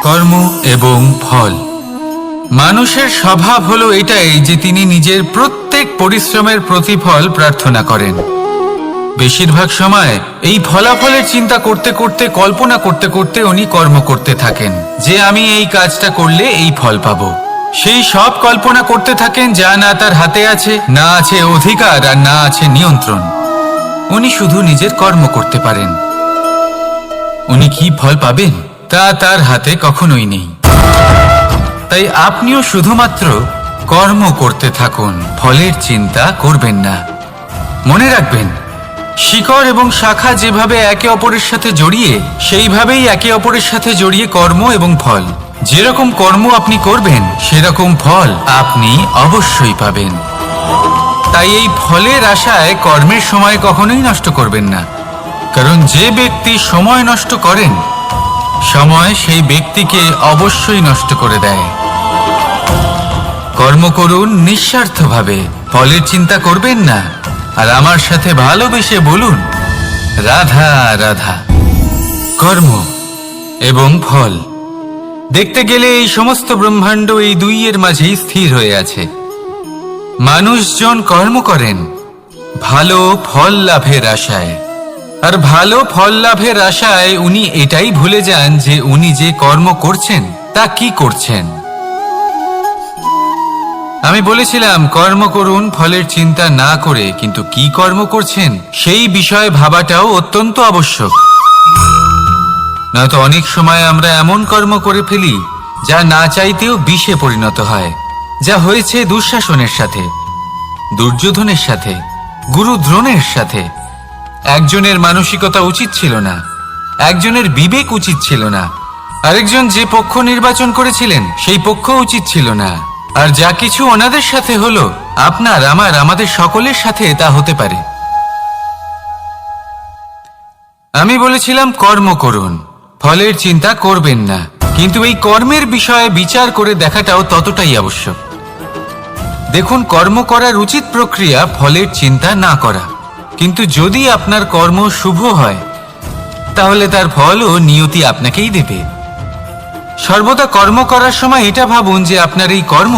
কর্ম এবং ফল। মানুষের স্বভাব হলো এটাই যে তিনি নিজের প্রত্যেক পরিশ্রমের প্রতিফল প্রার্থনা করেন। বেশিরভাগ সময় এই ফলাফলের চিন্তা করতে করতে, কল্পনা করতে করতে উনি কর্ম করতে থাকেন যে আমি এই কাজটা করলে এই ফল পাবো। সেই সব কল্পনা করতে থাকেন যা না তার হাতে আছে, না আছে অধিকার আর না আছে নিয়ন্ত্রণ। উনি শুধু নিজের কর্ম করতে পারেন। উনি কি ফল পাবেন তা তার হাতে কখনোই নেই। তাই আপনিও শুধুমাত্র কর্ম করতে থাকুন, ফলের চিন্তা করবেন না। মনে রাখবেন, শিকড় এবং শাখা যেভাবে একে অপরের সাথে জড়িয়ে, সেইভাবেই একে অপরের সাথে জড়িয়ে কর্ম এবং ফল। যেরকম কর্ম আপনি করবেন সেরকম ফল আপনি অবশ্যই পাবেন। তাই এই ফলের আশায় কর্মের সময় কখনোই নষ্ট করবেন না, কারণ যে ব্যক্তি সময় নষ্ট করেন, সময় সেই ব্যক্তিকে অবশ্যই নষ্ট করে দেয়। কর্ম করুন নিঃস্বার্থভাবে, ফলের চিন্তা করবেন না, আর আমার সাথে ভালোবেসে বলুন রাধা রাধা। কর্ম এবং ফল। দেখতে গেলে এই সমস্ত ব্রহ্মাণ্ড এই দুইয়ের মাঝেই স্থির হয়ে আছে। মানুষজন কর্ম করেন ভালো ফল লাভের আশায়, আর ভালো ফল লাভের আশায় উনি এটাই ভুলে যান যে উনি যে কর্ম করছেন তা কি করছেন। আমি বলেছিলাম কর্ম করুন ফলের চিন্তা না করে, কিন্তু কি কর্ম করছেন সেই বিষয়ে ভাবাটাও অত্যন্ত আবশ্যক। নয়তো অনেক সময় আমরা এমন কর্ম করে ফেলি যা না চাইতেও বিষে পরিণত হয়, যা হয়েছে দুঃশাসনের সাথে, দুর্যোধনের সাথে, গুরু দ্রোণের সাথে। একজনের মানসিকতা উচিত ছিল না, একজনের বিবেক উচিত ছিল না, আরেকজন যে পক্ষ নির্বাচন করেছিলেন সেই পক্ষ উচিত ছিল না। আর যা কিছু ওনাদের সাথে হলো, আপনার, আমার, আমাদের সকলের সাথে তা হতে পারে। আমি বলেছিলাম কর্ম করুন, ফলের চিন্তা করবেন না, কিন্তু এই কর্মের বিষয়ে বিচার করে দেখাটাও ততটাই আবশ্যক। দেখুন, কর্ম করার উচিত প্রক্রিয়া ফলের চিন্তা না করা, কিন্তু যদি আপনার কর্ম শুভ হয় তাহলে তার ফলও নিয়তি আপনাকেই দেবে। সর্বদা কর্ম করার সময় এটা ভাবুন যে আপনার এই কর্ম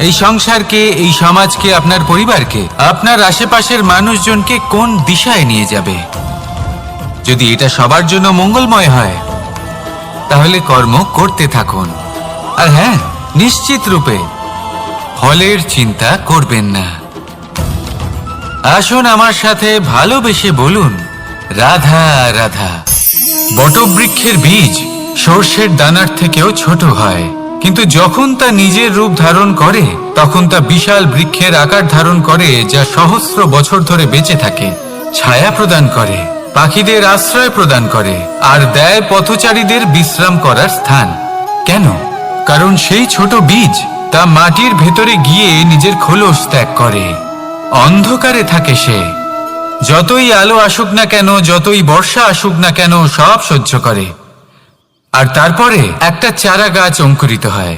এই সংসারকে, এই সমাজকে, আপনার পরিবারকে, আপনার আশেপাশের মানুষজনকে কোন দিশায় নিয়ে যাবে। যদি এটা সবার জন্য মঙ্গলময় হয় তাহলে কর্ম করতে থাকুন। আর হ্যাঁ, নিশ্চিত রূপে ফলের চিন্তা করবেন না। আসুন আমার সাথে ভালোবেসে বলুন রাধা রাধা। বটবৃক্ষের বীজ সর্ষের দানার থেকেও ছোট হয়, কিন্তু যখন তা নিজের রূপ ধারণ করে তখন তা বিশাল বৃক্ষের আকার ধারণ করে, যা সহস্র বছর ধরে বেঁচে থাকে, ছায়া প্রদান করে, পাখিদের আশ্রয় প্রদান করে, আর দেয় পথচারীদের বিশ্রাম করার স্থান। কেন? কারণ সেই ছোট বীজ তা মাটির ভেতরে গিয়ে নিজের খোলস ত্যাগ করে। অন্ধকারে থাকে সে, যতই আলো আসুক না কেন, যতই বর্ষা আসুক না কেন, সব সহ্য করে। আর তারপরে একটা চারা গাছ অঙ্কুরিত হয়,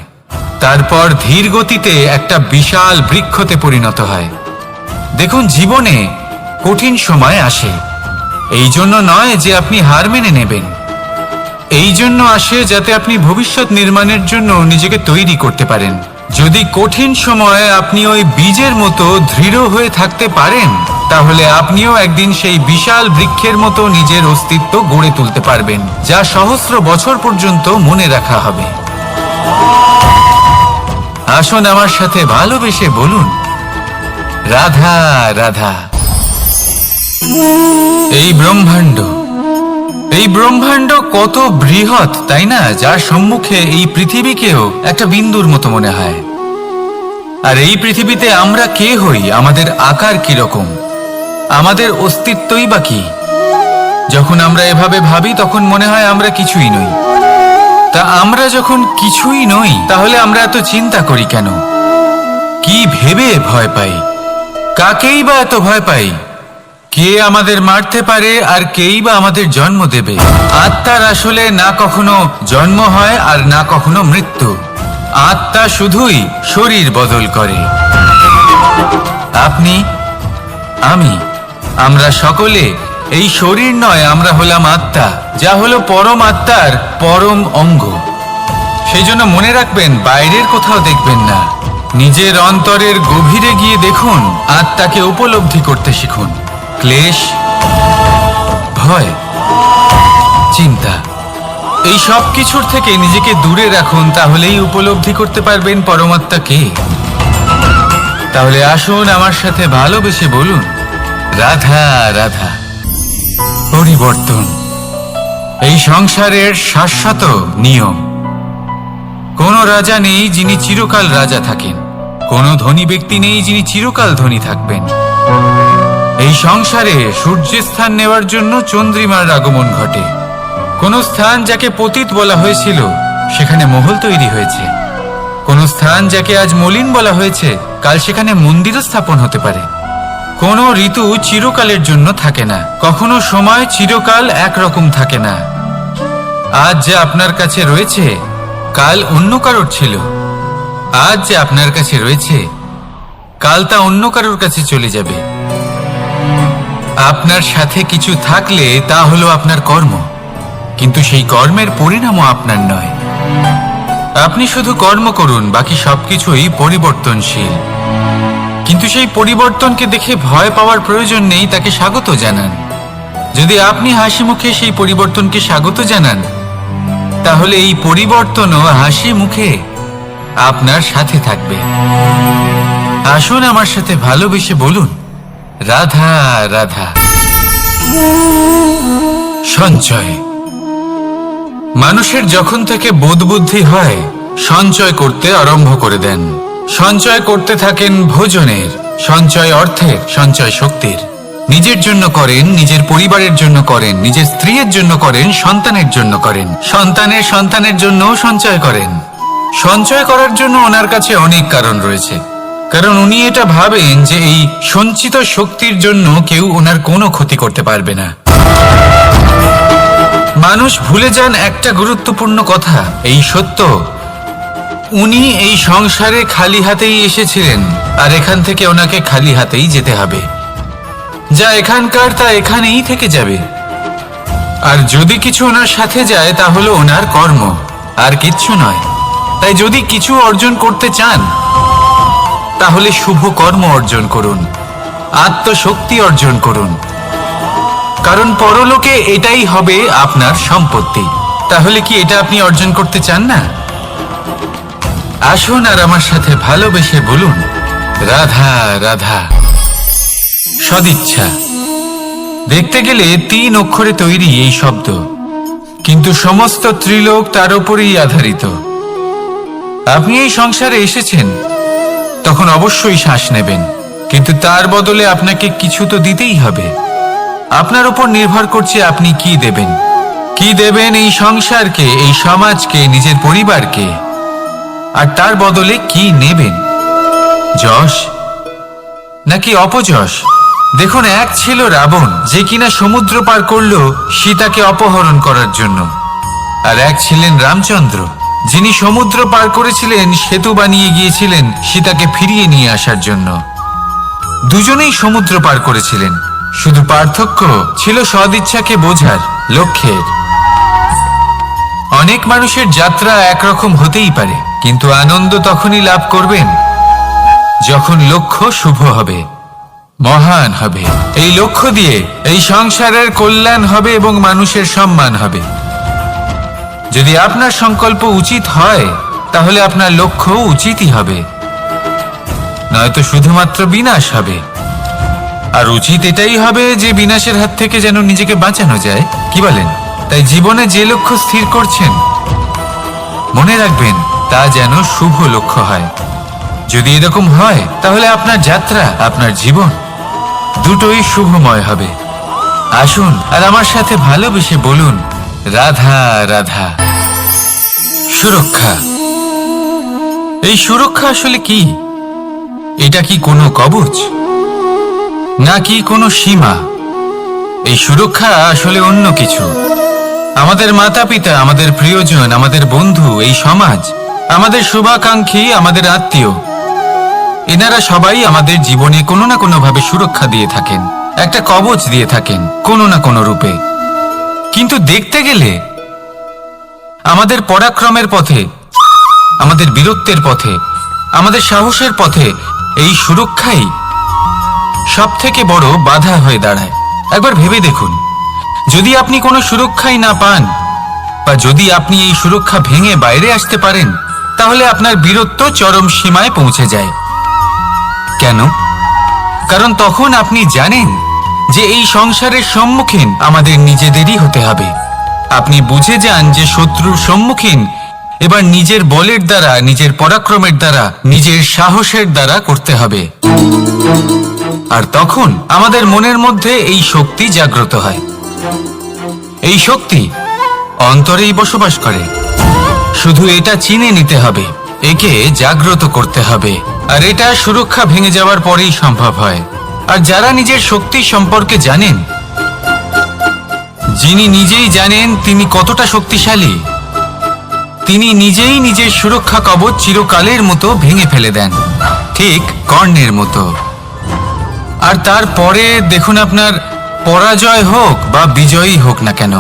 তারপর ধীর গতিতে একটা বিশাল বৃক্ষতে পরিণত হয়। দেখুন, জীবনে কঠিন সময় আসে, এই জন্য নয় যে আপনি হার মেনে নেবেন, এই জন্য আসে যাতে আপনি ভবিষ্যৎ নির্মাণের জন্য নিজেকে তৈরি করতে পারেন। যদি কঠিন সময়ে আপনি ওই বীজের মতো দৃঢ় হয়ে থাকতে পারেন, তাহলে আপনিও একদিন সেই বিশাল বৃক্ষের মতো নিজের অস্তিত্ব গড়ে তুলতে পারবেন, যা সহস্র বছর পর্যন্ত মনে রাখা হবে। আসুন আমার সাথে ভালোবেসে বলুন রাধা রাধা। এই ব্রহ্মাণ্ড কত বৃহৎ, তাই না? যার সম্মুখে এই পৃথিবীকেও একটা বিন্দুর মতো মনে হয়। আর এই পৃথিবীতে আমরা কে হই, আমাদের আকার কিরকম, আমাদের অস্তিত্বই বা কি? যখন আমরা এভাবে ভাবি তখন মনে হয় আমরা কিছুই নই। তা আমরা যখন কিছুই নই, তাহলে আমরা এত চিন্তা করি কেন? কি ভেবে ভয় পাই? কাকেই বা এত ভয় পাই? কে আমাদের মারতে পারে আর কেই বা আমাদের জন্ম দেবে? আত্মার আসলে না কখনো জন্ম হয় আর না কখনো মৃত্যু। আত্মা শুধুই শরীর বদল করে। আপনি, আমি, আমরা সকলে এই শরীর নয়, আমরা হলাম আত্মা, যা হলো পরম আত্মার পরম অঙ্গ। সেই জন্য মনে রাখবেন, বাইরের কোথাও দেখবেন না, নিজের অন্তরের গভীরে গিয়ে দেখুন, আত্মাকে উপলব্ধি করতে শিখুন। ক্লেশ, ভয়, চিন্তা, এই সব কিছুর থেকে নিজেকে দূরে রাখুন, তাহলেই উপলব্ধি করতে পারবেন পরমাত্মা কে। তাহলে আসুন আমার সাথে ভালোবেসে বলুন, রাধা রাধা। পরিবর্তন এই সংসারের শাশ্বত নিয়ম। কোনো রাজা নেই যিনি চিরকাল রাজা থাকেন, কোনো ধনী ব্যক্তি নেই যিনি চিরকাল ধনী থাকবেন। এই সংসারে সূর্যের স্থান নেওয়ার জন্য চন্দ্রিমার আগমন ঘটে। কোন স্থান যাকে পতিত বলা হয়েছিল সেখানে মহল তৈরি হয়েছে। কোন স্থান যাকে আজ মলিন বলা হয়েছে কাল সেখানে মন্দিরও স্থাপন হতে পারে। কোনো ঋতু চিরকালের জন্য থাকে না, কখনো সময় চিরকাল একরকম থাকে না। আজ যে আপনার কাছে রয়েছে কাল অন্য কারোর ছিল, আজ যে আপনার কাছে রয়েছে কাল তা অন্য কারোর কাছে চলে যাবে। আপনার সাথে কিছু থাকলে তা হলো আপনার কর্ম, কিন্তু সেই কর্মের পরিণামও আপনার নয়। আপনি শুধু কর্ম করুন, বাকি সবকিছুই পরিবর্তনশীল। কিন্তু সেই পরিবর্তনকে দেখে ভয় পাওয়ার প্রয়োজন নেই, তাকে স্বাগত জানান। যদি আপনি হাসি মুখে সেই পরিবর্তনকে স্বাগত জানান, তাহলে এই পরিবর্তনও হাসি মুখে আপনার সাথে থাকবে। আসুন আমার সাথে ভালোবেসে বলুন, রাধা রাধা। সঞ্চয়। মানুষের যখন থেকে বোধ বুদ্ধি হয় সঞ্চয় করতে আরম্ভ করে দেন। সঞ্চয় করতে থাকেন ভোজনের, সঞ্চয় অর্থের, সঞ্চয় শক্তির। নিজের জন্য করেন, নিজের পরিবারের জন্য করেন, নিজের স্ত্রীর জন্য করেন, সন্তানের জন্য করেন, সন্তানের সন্তানের জন্যও সঞ্চয় করেন। সঞ্চয় করার জন্য ওনার কাছে অনেক কারণ রয়েছে, কারণ উনি এটা ভাবেন যে এই সঞ্চিত শক্তির জন্য কেউ ওনার কোনো ক্ষতি করতে পারবে না। মানুষ ভুলে যান একটা গুরুত্বপূর্ণ কথা, এই সত্য, উনি এই সংসারে খালি হাতেই এসেছিলেন, আর এখান থেকে ওনাকে খালি হাতেই যেতে হবে। যা এখানকার তা এখানেই থেকে যাবে। আর যদি কিছু ওনার সাথে যায় তা হলো ওনার কর্ম, আর কিচ্ছু নয়। তাই যদি কিছু অর্জন করতে চান তাহলে শুভ কর্ম অর্জন করুন, আত্মশক্তি অর্জন করুন, কারণ পরলোকে এটাই হবে আপনার সম্পত্তি। তাহলে কি এটা আপনি অর্জন করতে চান না? আসুন আর আমার সাথে ভালোবেসে বলুন, রাধা রাধা। সদিচ্ছা। দেখতে গেলে 3 অক্ষরে তৈরি এই শব্দ, কিন্তু সমস্ত ত্রিলোক তার উপরেই আধারিত। আপনি এই সংসারে এসেছেন, তখন অবশ্যই শ্বাস নেবেন, কিন্তু তার বদলে আপনাকে কিছু তো দিতেই হবে। আপনার উপর নির্ভর করছে আপনি কি দেবেন। কি দেবেন এই সংসারকে, এই সমাজকে, নিজের পরিবারকে, আর তার বদলে কি নেবেন? যশ নাকি অপযশ? দেখুন, এক ছিল রাবণ, যে কিনা সমুদ্র পার করল সীতাকে অপহরণ করার জন্য, আর এক ছিলেন রামচন্দ্র, যিনি সমুদ্র পার করেছিলেন, সেতু বানিয়ে গিয়েছিলেন সীতাকে ফিরিয়ে নিয়ে আসার জন্য। দুজনেই সমুদ্র পার করেছিলেন, শুধু পার্থক্য ছিল সদিচ্ছাকে বোঝার, লক্ষ্যের। অনেক মানুষের যাত্রা একরকম হতেই পারে, কিন্তু আনন্দ তখনই লাভ করবেন যখন লক্ষ্য শুভ হবে, মহান হবে। এই লক্ষ্য দিয়ে এই সংসারের কল্যাণ হবে এবং মানুষের সম্মান হবে। যদি আপনার সংকল্প উচিত হয় তাহলে আপনার লক্ষ্য উচিতই হবে, নয়তো শুধুমাত্র বিনাশ হবে। আর উচিত এটাই হবে যে বিনাশের হাত থেকে যেন নিজেকে বাঁচানো যায়, কি বলেন? তাই জীবনে যে লক্ষ্য স্থির করছেন মনে রাখবেন তা যেন শুভ লক্ষ্য হয়। যদি এরকম হয় তাহলে আপনার যাত্রা, আপনার জীবন দুটোই শুভময় হবে। আসুন আর আমার সাথে ভালোবেসে বলুন, রাধা রাধা। সুরক্ষা। এই সুরক্ষা আসলে কি? এটা কি কোনো কবচ নাকি কোনো সীমা? এই সুরক্ষা আসলে অন্য কিছু। আমাদের মাতা পিতা, আমাদের প্রিয়জন, আমাদের বন্ধু, এই সমাজ, আমাদের শুভাকাঙ্ক্ষী, আমাদের আত্মীয়, এনারা সবাই আমাদের জীবনে কোনো না কোনো ভাবে সুরক্ষা দিয়ে থাকেন, একটা কবচ দিয়ে থাকেন কোনো না কোনো রূপে। কিন্তু দেখতে গেলে আমাদের পরাক্রমের পথে আমাদের বীরত্বের পথে, আমাদের সাহসের পথে এই সুরক্ষাই সব থেকে বড় বাধা হয়ে দাঁড়ায়। একবার ভেবে দেখুন, যদি আপনি কোনো সুরক্ষাই না পান, বা যদি আপনি এই সুরক্ষা ভেঙে বাইরে আসতে পারেন, তাহলে আপনার বীরত্ব চরম সীমায় পৌঁছে যায়। কেন? কারণ তখন আপনি জানেন যে এই সংসারের সম্মুখীন আমাদের নিজেদেরই হতে হবে। আপনি বুঝে যান যে শত্রুর সম্মুখীন এবার নিজের বলের দ্বারা, নিজের পরাক্রমের দ্বারা, নিজের সাহসের দ্বারা করতে হবে। আর তখন আমাদের মনের মধ্যে এই শক্তি জাগ্রত হয়। এই শক্তি অন্তরেই বসবাস করে। শুধু এটা চিনে নিতে হবে, একে জাগ্রত করতে হবে। আর এটা সুরক্ষা ভেঙে যাওয়ার পরেই সম্ভব হয়। আর যারা নিজের শক্তি সম্পর্কে জানেন, যিনি নিজেই জানেন তিনি কতটা শক্তিশালী, তিনি নিজেই নিজের সুরক্ষা কবচ চিরকালের মতো ভেঙে ফেলে দেন, ঠিক কর্ণের মতো। আর তারপরে দেখুন, আপনার পরাজয় হোক বা বিজয়ী হোক না কেন,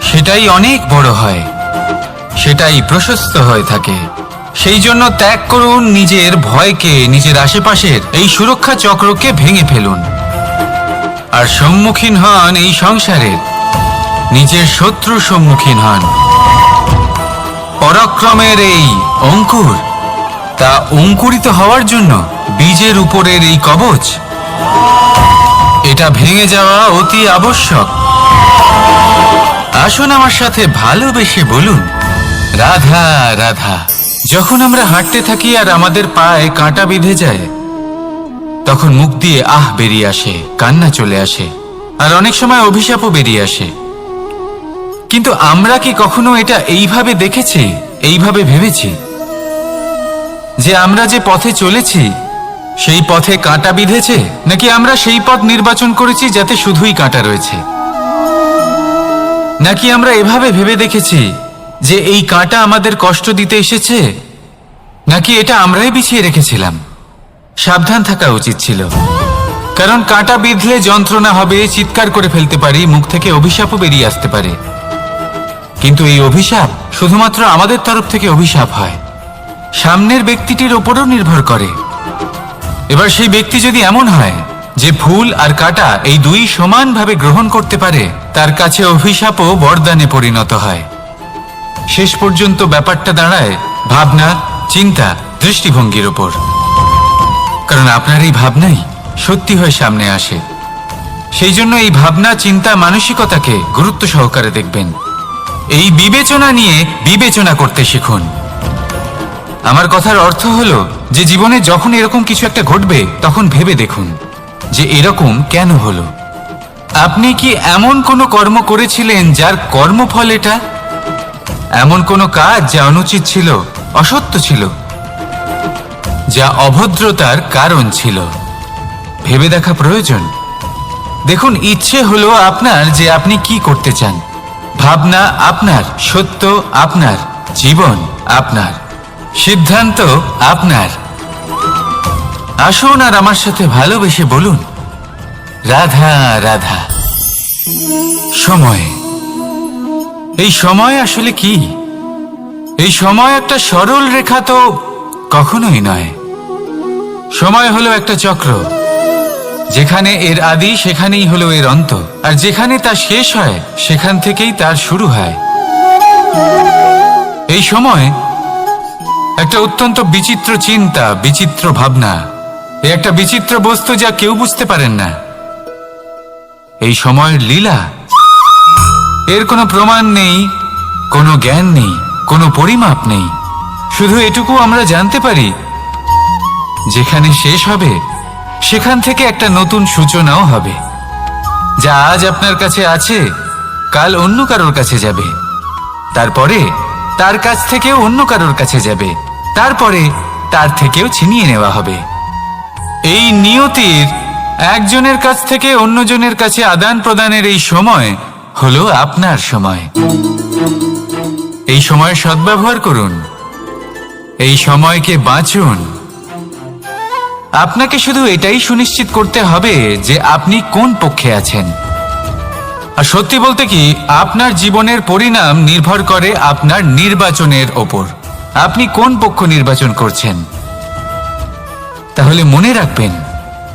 সেটাই অনেক বড় হয়, সেটাই প্রশস্ত হয়ে থাকে। সেই জন্য ত্যাগ করুন নিজের ভয়কে, নিজের আশেপাশের এই সুরক্ষা চক্রকে ভেঙে ফেলুন, আর সম্মুখীন হন এই সংসারের নিজের শত্রুর সম্মুখীন হন। পরাক্রমের এই অঙ্কুর, তা অঙ্কুরিত হওয়ার জন্য বীজের উপরের এই কবচ, এটা ভেঙে যাওয়া অতি আবশ্যক। আসুন আমার সাথে ভালোবেসে বলুন, রাধা রাধা। যখন আমরা হাঁটতে থাকি আর আমাদের পায়ে কাঁটা বিঁধে যায়, তখন মুখ দিয়ে আহ বেরিয়ে আসে, কান্না চলে আসে, আর অনেক সময় অভিশাপও বেরিয়ে আসে। কিন্তু আমরা কি কখনো এটা এইভাবে দেখেছি, এইভাবে ভেবেছি যে আমরা যে পথে চলেছি সেই পথে কাঁটা বিঁধেছে, নাকি আমরা সেই পথ নির্বাচন করেছি যাতে শুধুই কাঁটা রয়েছে? নাকি আমরা এভাবে ভেবে দেখেছি যে এই কাঁটা আমাদের কষ্ট দিতে এসেছে, নাকি এটা আমরাই বিছিয়ে রেখেছিলাম? সাবধান থাকা উচিত ছিল, কারণ কাঁটা বিঁধলে যন্ত্রণা হবে, চিৎকার করে ফেলতে পারি, মুখ থেকে অভিশাপও বেরিয়ে আসতে পারে। কিন্তু এই অভিশাপ শুধুমাত্র আমাদের তরফ থেকে অভিশাপ হয়, সামনের ব্যক্তিটির ওপরও নির্ভর করে। এবার সেই ব্যক্তি যদি এমন হয় যে ফুল আর কাঁটা এই দুই সমানভাবে গ্রহণ করতে পারে, তার কাছে অভিশাপও বরদানে পরিণত হয়। শেষ পর্যন্ত ব্যাপারটা দাঁড়ায় ভাবনা, চিন্তা, দৃষ্টিভঙ্গির ওপর। কারণ আপনার এই ভাবনাই সত্যি হয়ে সামনে আসে। সেই জন্য এই ভাবনা, চিন্তা, মানসিকতাকে গুরুত্ব সহকারে দেখবেন। এই বিবেচনা নিয়ে বিবেচনা করতে শিখুন। আমার কথার অর্থ হলো যে জীবনে যখন এরকম কিছু একটা ঘটবে, তখন ভেবে দেখুন যে এরকম কেন হলো। আপনি কি এমন কোনো কর্ম করেছিলেন যার কর্মফল এটা? এমন কোনো কাজ যা অনুচিত ছিল, অসত্য ছিল, যা অভদ্রতার কারণ ছিল? ভেবে দেখা প্রয়োজন। দেখুন, ইচ্ছে হলো আপনার যে আপনি কি করতে চান, ভাবনা আপনার, সত্য আপনার, জীবন আপনার, সিদ্ধান্ত আপনার। আসুন আর আমার সাথে ভালোবেসে বলুন, রাধা রাধা। সময়, এই সময় আসলে কি? এই সময় একটা সরল রেখা তো কখনোই নয়। সময় হলো একটা চক্র, যেখানে এর আদি সেখানেই হলো এর অন্ত, আর যেখানে তা শেষ হয় সেখান থেকেই তার শুরু হয়। এই সময় একটা অত্যন্ত বিচিত্র চিন্তা, বিচিত্র ভাবনা, একটা বিচিত্র বস্তু যা কেউ বুঝতে পারেন না। এই সময়ের লীলা, এর কোনো প্রমাণ নেই, কোনো জ্ঞান নেই, কোনো পরিমাপ নেই। শুধু এটুকু আমরা জানতে পারি, যেখানে শেষ হবে সেখান থেকে একটা নতুন সূচনাও হবে। যা আজ আপনার কাছে আছে, কাল অন্য কারোর কাছে যাবে, তারপরে তার কাছ থেকেও অন্য কারোর কাছে যাবে, তারপরে তার থেকেও ছিনিয়ে নেওয়া হবে। এই নিয়তির একজনের কাছ থেকে অন্যজনের কাছে আদান প্রদানের এই সময় হলো আপনার সময়। এই সময়ের সদ্ব্যবহার করুন, এই সময়কে বাঁচুন। আপনাকে শুধু এটাই সুনিশ্চিত করতে হবে যে আপনি কোন পক্ষে আছেন। আর সত্যি বলতে কি, আপনার জীবনের পরিণাম নির্ভর করে আপনার নির্বাচনের ওপর। আপনি কোন পক্ষ নির্বাচন করছেন। তাহলে মনে রাখবেন,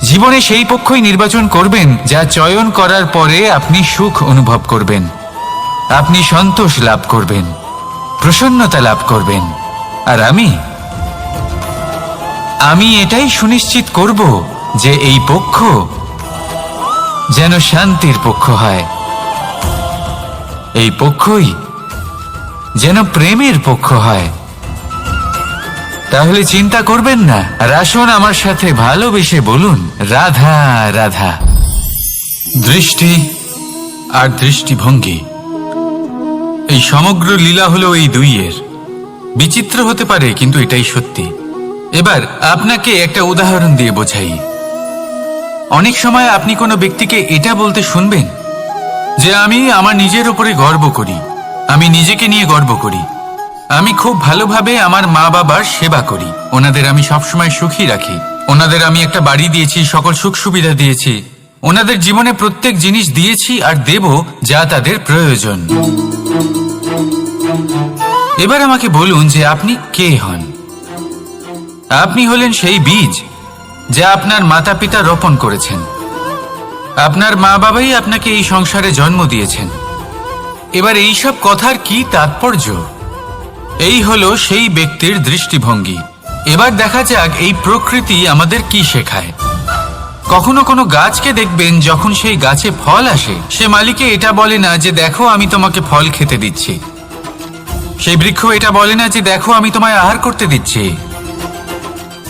জীবনে সেই পক্ষই নির্বাচন করবেন যা চয়ন করার পরে আপনি সুখ অনুভব করবেন, আপনি সন্তোষ লাভ করবেন, প্রসন্নতা লাভ করবেন। আর আমি এটাই সুনিশ্চিত করব যে এই পক্ষ যেন শান্তির পক্ষ হয়, এই পক্ষই যেন প্রেমের পক্ষ হয়। তাহলে চিন্তা করবেন না, আর আসুন আমার সাথে ভালোবেসে বলুন, রাধা রাধা। দৃষ্টি আর দৃষ্টিভঙ্গি, এই সমগ্র লীলা হলো এই দুইয়ের। বিচিত্র হতে পারে, কিন্তু এটাই সত্যি। এবার আপনাকে একটা উদাহরণ দিয়ে বোঝাই। অনেক সময় আপনি কোনো ব্যক্তিকে এটা বলতে শুনবেন যে আমি আমার নিজের উপরে গর্ব করি, আমি নিজেকে নিয়ে গর্ব করি, আমি খুব ভালোভাবে আমার মা বাবার সেবা করি, ওনাদের আমি সবসময় সুখী রাখি, ওনাদের আমি একটা বাড়ি দিয়েছি, সকল সুখ সুবিধা দিয়েছি, ওনাদের জীবনে প্রত্যেক জিনিস দিয়েছি আর দেব যা তাদের প্রয়োজন। এবার আমাকে বলুন যে আপনি কে হন। আপনি হলেন সেই বীজ যা আপনার মাতা পিতা রোপণ করেছেন। আপনার মা বাবাই আপনাকে এই সংসারে জন্ম দিয়েছেন। এবার এইসব কথার কি তাৎপর্য? এই হলো সেই ব্যক্তির দৃষ্টিভঙ্গি। এবার দেখা যাক এই প্রকৃতি আমাদের কি শেখায়। কখনো কোনো গাছকে দেখবেন, যখন সেই গাছে ফল আসে, সে মালিকে এটা বলে না যে দেখো আমি তোমাকে ফল খেতে দিচ্ছি। সেই বৃক্ষ এটা বলে না যে দেখো আমি তোমায় আহার করতে দিচ্ছি,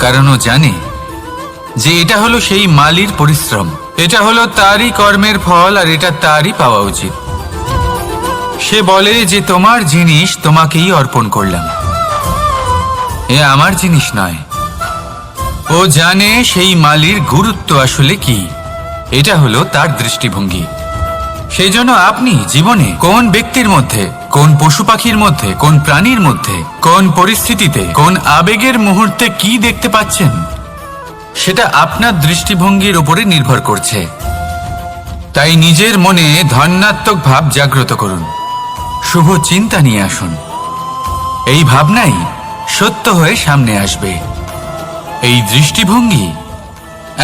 কারণ ও জানে যে এটা হলো সেই মালির পরিশ্রম, এটা হলো তারই কর্মের ফল, আর এটা তারই পাওয়া উচিত। সে বলে যে তোমার জিনিস তোমাকেই অর্পণ করলাম, এ আমার জিনিস নয়। ও জানে সেই মালির গুরুত্ব আসলে কি। এটা হলো তার দৃষ্টিভঙ্গি। সেই জন্য আপনি জীবনে কোন ব্যক্তির মধ্যে, কোন পশু পাখির মধ্যে, কোন প্রাণীর মধ্যে, কোন পরিস্থিতিতে, কোন আবেগের মুহূর্তে কি দেখতে পাচ্ছেন, সেটা আপনার দৃষ্টিভঙ্গির উপরে নির্ভর করছে। তাই নিজের মনে ধনাত্মক ভাব জাগ্রত করুন, শুভ চিন্তা নিয়ে আসুন। এই ভাবনাই সত্য হয়ে সামনে আসবে। এই দৃষ্টিভঙ্গি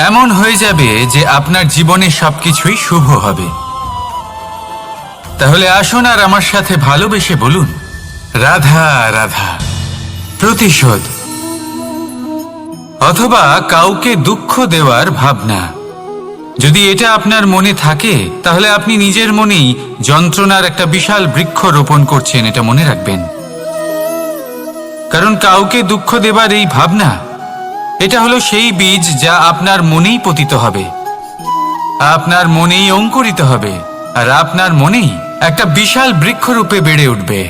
এমন হয়ে যাবে যে আপনার জীবনে সবকিছুই শুভ হবে। তাহলে আসুন আর আমার সাথে ভালোবেসে বলুন, রাধা রাধা। প্রতিশোধ অথবা কাউকে দুঃখ দেওয়ার ভাবনা, যদি এটা আপনার মনে থাকে, তাহলে আপনি নিজের মনেই যন্ত্রণার একটা বিশাল বৃক্ষ রোপণ করছেন, এটা মনে রাখবেন। কারণ কাউকে দুঃখ দেবার এই ভাবনা, এটা হলো সেই বীজ যা আপনার মনেই পতিত হবে, আপনার মনেই অঙ্কুরিত হবে, আর আপনার মনেই একটা বিশাল বৃক্ষরূপে বেড়ে উঠবে।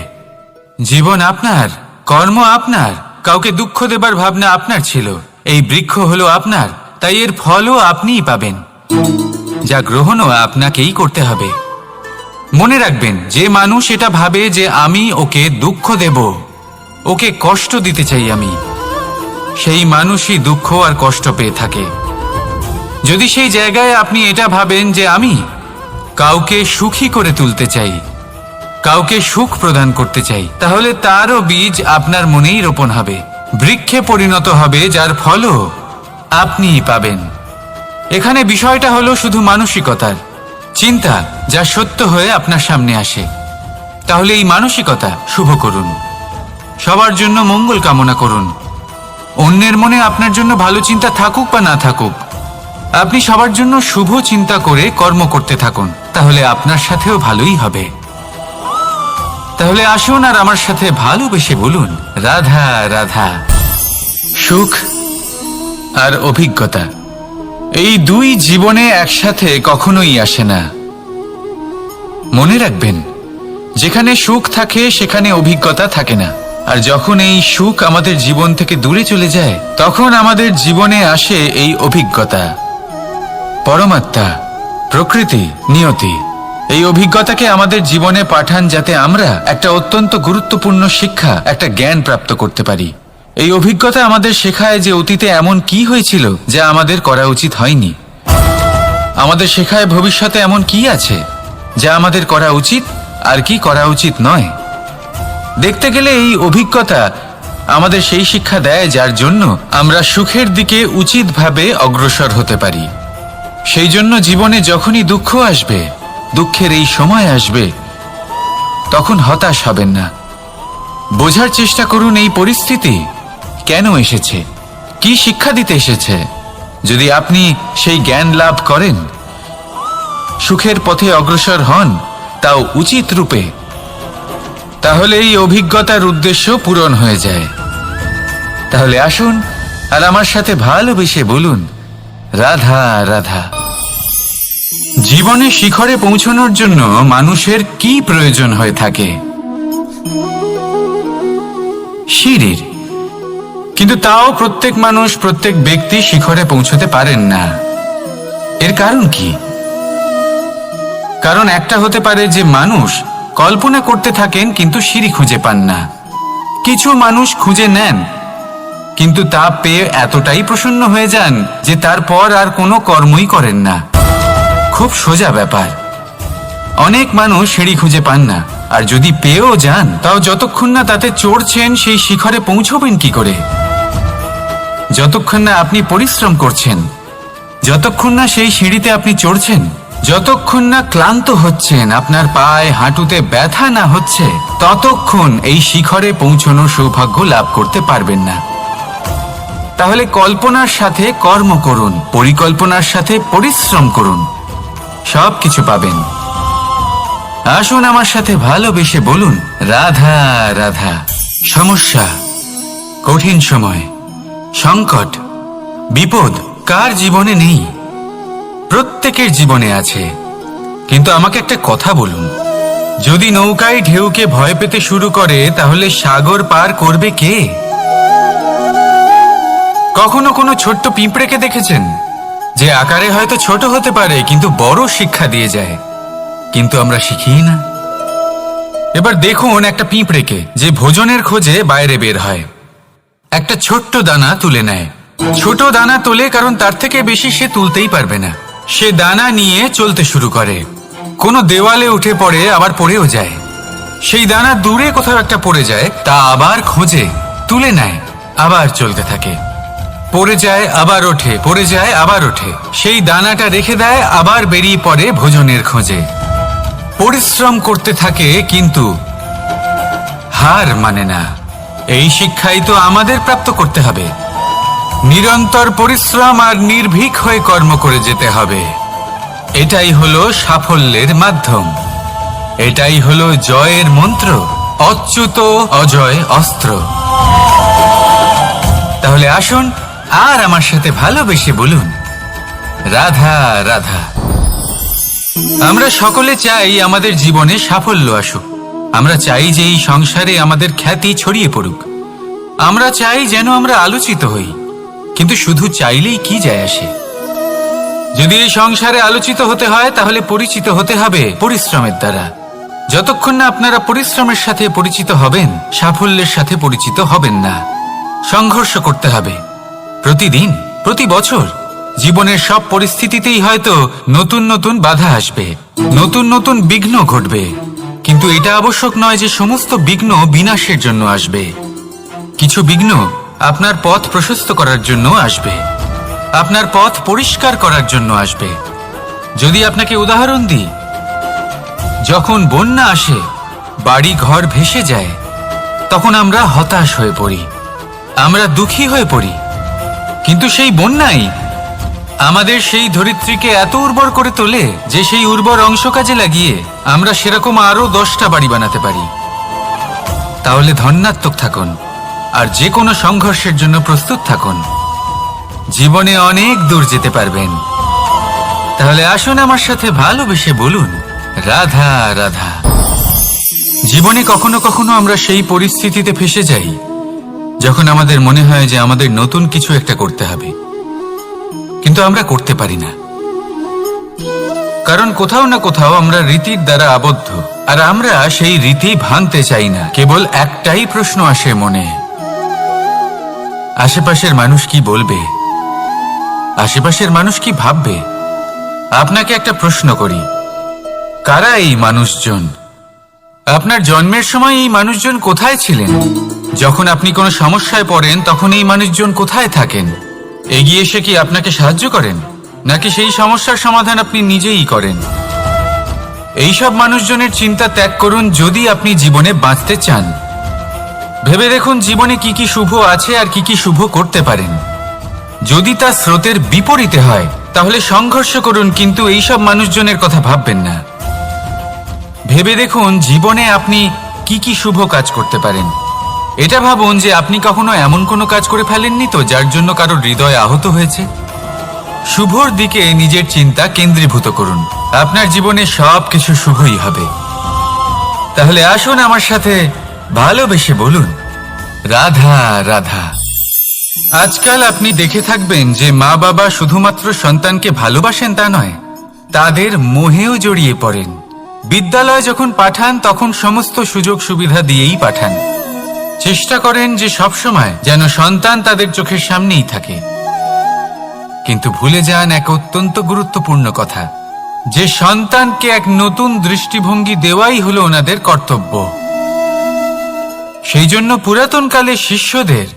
জীবন আপনার, কর্ম আপনার, কাউকে দুঃখ দেবার ভাবনা আপনার ছিল, এই বৃক্ষ হলো আপনার, তাই এর ফলও আপনিই পাবেন, যা গ্রহণও আপনাকেই করতে হবে। মনে রাখবেন, যে মানুষ এটা ভাবে যে আমি ওকে দুঃখ দেব, ওকে কষ্ট দিতে চাই আমি, সেই মানুষই দুঃখ আর কষ্ট পেয়ে থাকে। যদি সেই জায়গায় আপনি এটা ভাবেন যে আমি কাউকে সুখী করে তুলতে চাই, কাউকে সুখ প্রদান করতে চাই, তাহলে তারও বীজ আপনার মনেই রোপণ হবে, বৃক্ষে পরিণত হবে, যার ফলও আপনিই পাবেন। এখানে বিষয়টা হলো শুধু মানসিকতার চিন্তা, যা সত্য হয়ে আপনার সামনে আসে। তাহলে এই মানসিকতা শুভ করুন, সবার জন্য মঙ্গল কামনা করুন। অন্যের মনে আপনার জন্য ভালো চিন্তা থাকুক বা না থাকুক, আপনি সবার জন্য শুভ চিন্তা করে কর্ম করতে থাকুন, তাহলে আপনার সাথেও ভালোই হবে। তাহলে আসুন আর আমার সাথে ভালোবেসে বলুন, রাধা রাধা। সুখ আর অভিজ্ঞতা, এই দুই জীবনে একসাথে কখনোই আসে না। মনে রাখবেন, যেখানে সুখ থাকে সেখানে অভিজ্ঞতা থাকে না, আর যখন এই সুখ আমাদের জীবন থেকে দূরে চলে যায়, তখন আমাদের জীবনে আসে এই অভিজ্ঞতা। পরমাত্মা, প্রকৃতি, নিয়তি এই অভিজ্ঞতাকে আমাদের জীবনে পাঠান, যাতে আমরা একটা অত্যন্ত গুরুত্বপূর্ণ শিক্ষা, একটা জ্ঞান প্রাপ্ত করতে পারি। এই অভিজ্ঞতা আমাদের শেখায় যে অতীতে এমন কি হয়েছিল যা আমাদের করা উচিত হয়নি। আমাদের শেখায় ভবিষ্যতে এমন কি আছে যা আমাদের করা উচিত আর কি করা উচিত নয়। দেখতে গেলে এই অভিজ্ঞতা আমাদের সেই শিক্ষা দেয় যার জন্য আমরা সুখের দিকে উচিতভাবে অগ্রসর হতে পারি। সেই জন্য জীবনে যখনই দুঃখ আসবে, দুঃখের এই সময় আসবে, তখন হতাশ হবেন না। বোঝার চেষ্টা করুন এই পরিস্থিতি কেন এসেছে, কি শিক্ষা দিতে এসেছে। যদি আপনি সেই জ্ঞান লাভ করেন, সুখের পথে অগ্রসর হন, তাও উচিত রূপে, তাহলে এই অভিজ্ঞতার উদ্দেশ্য পূরণ হয়ে যায়। তাহলে আসুন আর আমার সাথে ভালোবেসে বলুন, রাধা রাধা। জীবনে শিখরে পৌঁছানোর জন্য মানুষের কি প্রয়োজন হয়ে থাকে? সিঁড়ির। কিন্তু তাও প্রত্যেক মানুষ, প্রত্যেক ব্যক্তি শিখরে পৌঁছতে পারেন না। এর কারণ কি? কারণ একটা হতে পারে যে মানুষ কল্পনা করতে থাকেন কিন্তু সিঁড়ি খুঁজে পান না। কিছু মানুষ খুঁজে নেন কিন্তু তা পেয়ে এতটাই প্রসন্ন হয়ে যান যে তারপর আর কোনো কর্মই করেন না। খুব সোজা ব্যাপার। অনেক মানুষ সিঁড়ি খুঁজে পান না, আর যদি পেয়েও যান তাও যতক্ষণ না তাতে চড়ছেন সেই শিখরে পৌঁছবেন কি করে? যতক্ষণ না আপনি পরিশ্রম করছেন, যতক্ষণ না সেই সিঁড়িতে আপনি চড়ছেন, যতক্ষণ না ক্লান্ত হচ্ছেন, আপনার পায়ে হাঁটুতে ব্যথা না হচ্ছে, ততক্ষণ এই শিখরে পৌঁছানোর সৌভাগ্য লাভ করতে পারবেন না। তাহলে কল্পনার সাথে কর্ম করুন, পরিকল্পনার সাথে পরিশ্রম করুন, সব কিছু পাবেন। আসুন আমার সাথে ভালোবেসে বলুন, রাধা রাধা। সমস্যা, কঠিন সময়, সংকট, বিপদ কার জীবনে নেই? প্রত্যেকের জীবনে আছে। কিন্তু আমাকে একটা কথা বলুন, যদি নৌকায় ঢেউকে ভয় পেতে শুরু করে, তাহলে সাগর পার করবে কে? কখনো কোনো ছোট্ট পিঁপড়েকে দেখেছেন যে আকারে হয়তো ছোট হতে পারে কিন্তু বড় শিক্ষা দিয়ে যায়? কিন্তু আমরা শিখি না। এবার দেখুন একটা পিঁপড়েকে যে ভোজনের খোঁজে বাইরে বের হয়, একটা ছোট্ট দানা তুলে নেয়। ছোট দানা তোলে কারণ তার থেকে বেশি সে তুলতেই পারবে না। সে দানা নিয়ে চলতে শুরু করে, কোনো দেওয়ালে উঠে পড়ে, আবার পড়েও যায়। সেই দানা দূরে কোথাও একটা পড়ে যায়, তা আবার খোঁজে, তুলে নেয়, আবার চলতে থাকে। পড়ে যায় আবার ওঠে, পড়ে যায় আবার ওঠে। সেই দানাটা রেখে দেয়, আবার বেরিয়ে পড়ে ভোজনের খোঁজে। পরিশ্রম করতে থাকে কিন্তু হার মানে না। এই শিক্ষাই তো আমাদের প্রাপ্ত করতে হবে। নিরন্তর পরিশ্রম আর নির্ভীক হয়ে কর্ম করে যেতে হবে। এটাই হলো সাফল্যের মাধ্যম, এটাই হলো জয়ের মন্ত্র, অচ্যুত অজয় অস্ত্র। তাহলে আসুন আর আমার সাথে ভালোবেসে বলুন, রাধা রাধা। আমরা সকলে চাই আমাদের জীবনে সাফল্য আসুক। আমরা চাই যে এই সংসারে আমাদের খ্যাতি ছড়িয়ে পড়ুক। আমরা চাই যেন আমরা আলোচিত হই। কিন্তু শুধু চাইলেই কি যায় আসে? যদি এই সংসারে আলোচিত হতে হয়, তাহলে পরিচিত হতে হবে পরিশ্রমের দ্বারা। যতক্ষণ না আপনারা পরিশ্রমের সাথে পরিচিত হবেন, সাফল্যের সাথে পরিচিত হবেন না। সংঘর্ষ করতে হবে প্রতিদিন, প্রতি বছর। জীবনের সব পরিস্থিতিতেই হয়তো নতুন নতুন বাধা আসবে, নতুন নতুন বিঘ্ন ঘটবে। কিন্তু এটা আবশ্যক নয় যে সমস্ত বিঘ্ন বিনাশের জন্য আসবে। কিছু বিঘ্ন আপনার পথ প্রশস্ত করার জন্য আসবে, আপনার পথ পরিষ্কার করার জন্য আসবে। যদি আপনাকে উদাহরণ দিই, যখন বন্যা আসে, বাড়ি ঘর ভেসে যায়, তখন আমরা হতাশ হয়ে পড়ি, আমরা দুঃখী হয়ে পড়ি। কিন্তু সেই বন্যাই আমাদের সেই ধরিত্রীকে এত উর্বর করে তোলে যে সেই উর্বর অংশ কাজে লাগিয়ে আমরা সেরকম আরো 10টা বাড়ি বানাতে পারি। তাহলে ধন্যাত্মক থাকুন আর যে কোনো সংঘর্ষের জন্য প্রস্তুত থাকুন। জীবনে অনেক দূর যেতে পারবেন। তাহলে আসুন আমার সাথে ভালোবেসে বলুন, রাধা রাধা। জীবনে কখনো কখনো আমরা সেই পরিস্থিতিতে ফেসে যাই যখন আমাদের মনে হয় যে আমাদের নতুন কিছু একটা করতে হবে, কিন্তু আমরা করতে পারি না। কারণ কোথাও না কোথাও আমরা রীতির দ্বারা আবদ্ধ, আর আমরা সেই রীতি ভাঙতে চাই না। কেবল একটাই প্রশ্ন আসে মনে, আশেপাশের মানুষ কি বলবে, আশেপাশের মানুষ কি ভাববে। আপনাকে একটা প্রশ্ন করি, কারা এই মানুষজন? আপনার জন্মের সময় এই মানুষজন কোথায় ছিলেন? যখন আপনি কোনো সমস্যায় পড়েন তখন এই মানুষজন কোথায় থাকেন? এগিয়ে এসে কি আপনাকে সাহায্য করেন, নাকি সেই সমস্যার সমাধান আপনি নিজেই করেন? এইসব মানুষজনের চিন্তা ত্যাগ করুন যদি আপনি জীবনে বাঁচতে চান। ভেবে দেখুন জীবনে কি কি শুভ আছে আর কি কি শুভ করতে পারেন। যদি তা স্রোতের বিপরীতে হয় তাহলে সংঘর্ষ করুন, কিন্তু এইসব মানুষজনের কথা ভাববেন না। ভেবে দেখুন জীবনে আপনি কি কি শুভ কাজ করতে পারেন। এটা ভাবুন যে আপনি কখনো এমন কোনো কাজ করে ফেলেননি তো যার জন্য কারো হৃদয় আহত হয়েছে। শুভর দিকে নিজের চিন্তা কেন্দ্রীভূত করুন, আপনার জীবনে সব কিছু শুভই হবে। তাহলে আসুন আমার সাথে ভালোবেসে বলুন, রাধা রাধা। আজকাল আপনি দেখে থাকবেন যে মা বাবা শুধুমাত্র সন্তানকে ভালোবাসেন তা নয়, তাদের মোহেও জড়িয়ে পড়েন। বিদ্যালয়ে যখন পাঠান তখন সমস্ত সুযোগ সুবিধা দিয়েই পাঠান। চেষ্টা করেন যে সবসময় যেন সন্তান তাদের চোখের সামনেই থাকে। কিন্তু ভুলে যান এক অত্যন্ত গুরুত্বপূর্ণ কথা, যে সন্তানকে এক নতুন দৃষ্টিভঙ্গি দেওয়াই হলো ওনাদের কর্তব্য। সেই জন্য পুরাতনকালে শিষ্যদের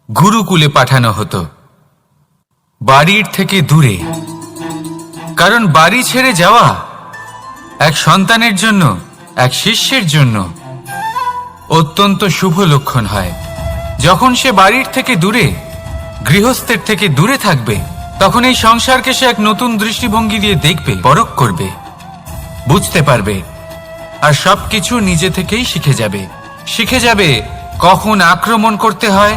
গুরুকুলে পাঠানো হতো, বাড়ির থেকে দূরে। কারণ বাড়ি ছেড়ে যাওয়া এক সন্তানের জন্য, এক শিষ্যের জন্য অত্যন্ত শুভ লক্ষণ হয়। যখন সে বাড়ির থেকে দূরে, গৃহস্থের থেকে দূরে থাকবে, তখন এই সংসারকে সে এক নতুন দৃষ্টিভঙ্গি দিয়ে দেখবে, পরখ করবে, বুঝতে পারবে, আর সবকিছু নিজে থেকেই শিখে যাবে কখন আক্রমণ করতে হয়,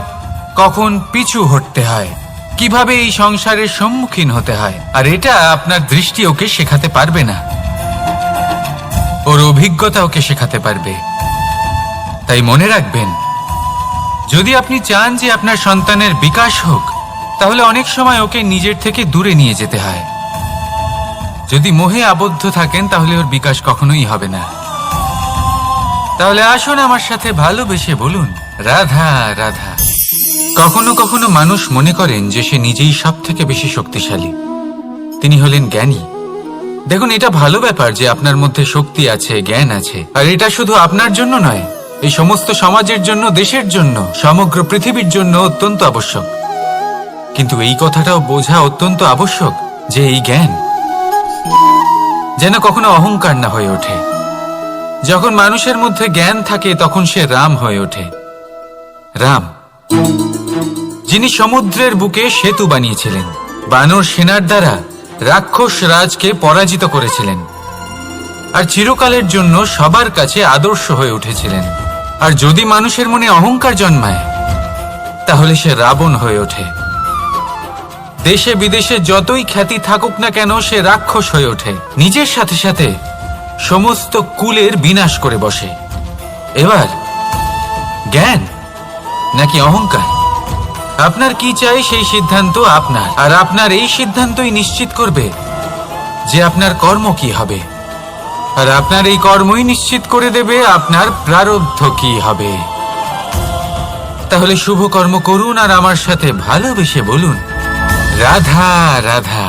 কখন পিছু হটতে হয়, কিভাবে এই সংসারের সম্মুখীন হতে হয়। আর এটা আপনার দৃষ্টি ওকে শেখাতে পারবে না, ওর অভিজ্ঞতা ওকে শেখাতে পারবে। তাই মনে রাখবেন, যদি আপনি চান যে আপনার সন্তানের বিকাশ হোক, তাহলে অনেক সময় ওকে নিজের থেকে দূরে নিয়ে যেতে হয়। যদি মোহে আবদ্ধ থাকেন তাহলে ওর বিকাশ কখনোই হবে না। তাহলে আসুন আমার সাথে ভালোবেসে বলুন, রাধা রাধা। কখনো কখনো মানুষ মনে করেন যে সে নিজেই সব থেকে বেশি শক্তিশালী, তিনি হলেন জ্ঞানী। দেখুন, এটা ভালো ব্যাপার যে আপনার মধ্যে শক্তি আছে, জ্ঞান আছে, আর এটা শুধু আপনার জন্য নয়, এই সমস্ত সমাজের জন্য, দেশের জন্য, সমগ্র পৃথিবীর জন্য অত্যন্ত আবশ্যক। কিন্তু এই কথাটাও বোঝা অত্যন্ত আবশ্যক যে এই জ্ঞান যেন কখনো অহংকার না হয়ে ওঠে। যখন মানুষের মধ্যে জ্ঞান থাকে তখন সে রাম হয়ে ওঠে। রাম, যিনি সমুদ্রের বুকে সেতু বানিয়েছিলেন, বানর সেনার দ্বারা রাক্ষস রাজকে পরাজিত করেছিলেন, আর চিরকালের জন্য সবার কাছে আদর্শ হয়ে উঠেছিলেন। আর যদি মানুষের মনে অহংকার জন্মায় তাহলে সে রাবণ হয়ে ওঠে। দেশে বিদেশে যতই খ্যাতি থাকুক না কেন, সে রাক্ষস হয়ে ওঠে, নিজের সাথে সাথে সমস্ত কুলের বিনাশ করে বসে। এবার জ্ঞান নাকি অহংকার, আপনার কি চাই সেই সিদ্ধান্ত আপনার, আর আপনার এই সিদ্ধান্তই নিশ্চিত করবে যে আপনার কর্ম কি হবে, আর আপনার এই কর্মই নিশ্চিত করে দেবে আপনার প্রারব্ধ কি হবে। তাহলে শুভ কর্ম করুন আর আমার সাথে ভালোবেসে বলুন, রাধা রাধা।